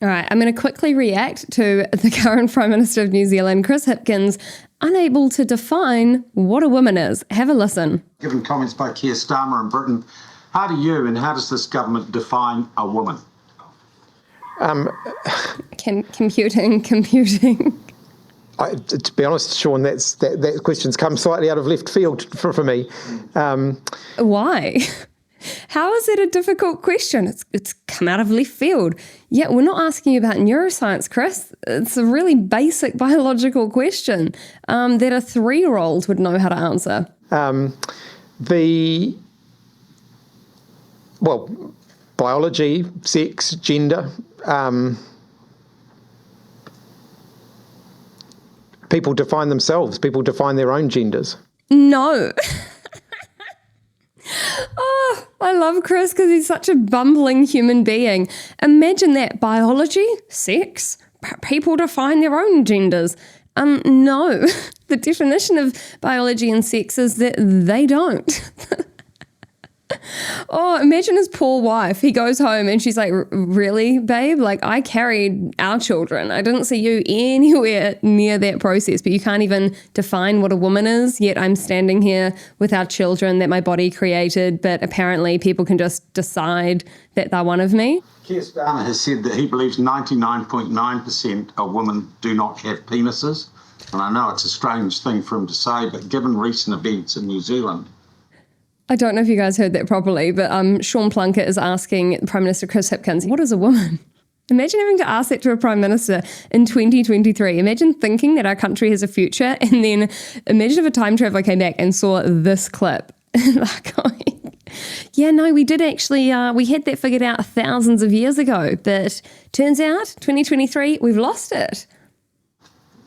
All right, I'm going to quickly react to the current Prime Minister of New Zealand, Chris Hipkins, unable to define what a woman is. Have a listen. Given comments by Keir Starmer in Britain, how do you and how does this government define a woman? Computing. To be honest, Sean, that question's come slightly out of left field for me. Why? How is it a difficult question? It's come out of left field. Yeah, we're not asking you about neuroscience, Chris. It's a really basic biological question that a 3-year-old would know how to answer. Biology, sex, gender. People define themselves. People define their own genders. No. Oh, I love Chris because he's such a bumbling human being. Imagine that. Biology, sex, people define their own genders. No. The definition of biology and sex is that they don't. Oh, imagine his poor wife. He goes home and she's like, really, babe? Like, I carried our children. I didn't see you anywhere near that process, but you can't even define what a woman is, yet I'm standing here with our children that my body created, but apparently people can just decide that they're one of me. Keir Starmer has said that he believes 99.9% of women do not have penises. And I know it's a strange thing for him to say, but given recent events in New Zealand, I don't know if you guys heard that properly, but Sean Plunkett is asking Prime Minister Chris Hipkins, what is a woman? Imagine having to ask that to a Prime Minister in 2023. Imagine thinking that our country has a future, and then imagine if a time traveller came back and saw this clip. Going, yeah, no, we did actually, we had that figured out thousands of years ago, but turns out 2023, we've lost it.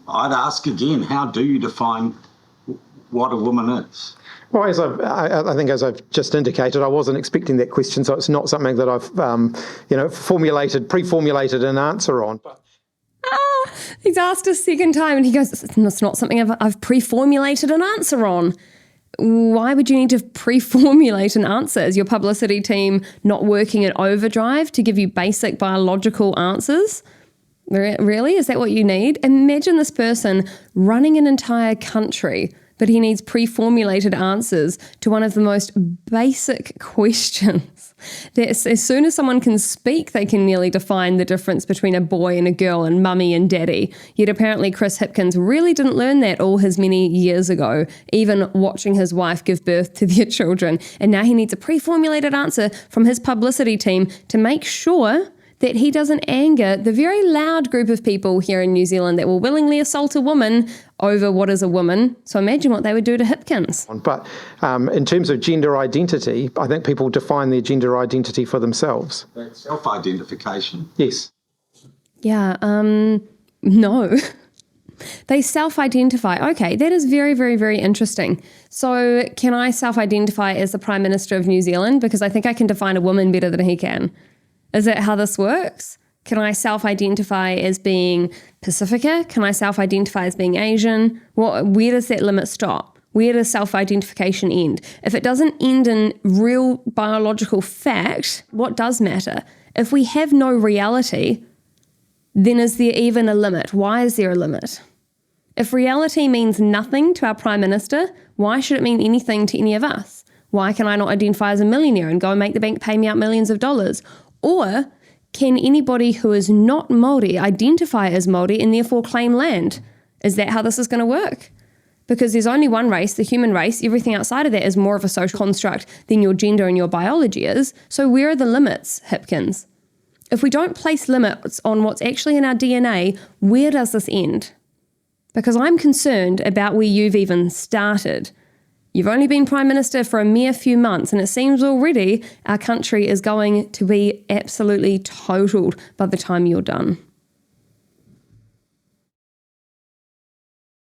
I'd ask again, how do you define what a woman is? Well, I think as I've just indicated, I wasn't expecting that question, so it's not something that I've, pre-formulated an answer on. He's asked a second time, and he goes, "It's not something I've pre-formulated an answer on." Why would you need to pre-formulate an answer? Is your publicity team not working at overdrive to give you basic biological answers? Really? Is that what you need? Imagine this person running an entire country, but he needs pre-formulated answers to one of the most basic questions. That as soon as someone can speak, they can nearly define the difference between a boy and a girl and mummy and daddy. Yet apparently Chris Hipkins really didn't learn that all his many years ago, even watching his wife give birth to their children. And now he needs a pre-formulated answer from his publicity team to make sure that he doesn't anger the very loud group of people here in New Zealand that will willingly assault a woman over what is a woman. So imagine what they would do to Hipkins. But in terms of gender identity, I think people define their gender identity for themselves. That's self-identification. Yes. Yeah, no. They self-identify. Okay, that is very, very, very interesting. So can I self-identify as the Prime Minister of New Zealand? Because I think I can define a woman better than he can. Is that how this works? Can I self-identify as being Pacifica? Can I self-identify as being Asian? Where does that limit stop? Where does self-identification end? If it doesn't end in real biological fact, what does matter? If we have no reality, then is there even a limit? Why is there a limit? If reality means nothing to our Prime Minister, why should it mean anything to any of us? Why can I not identify as a millionaire and go and make the bank pay me out millions of dollars? Or can anybody who is not Māori identify as Māori and therefore claim land? Is that how this is going to work? Because there's only one race, the human race. Everything outside of that is more of a social construct than your gender and your biology is. So where are the limits, Hipkins? If we don't place limits on what's actually in our DNA, where does this end? Because I'm concerned about where you've even started. You've only been Prime Minister for a mere few months, and it seems already our country is going to be absolutely totaled by the time you're done.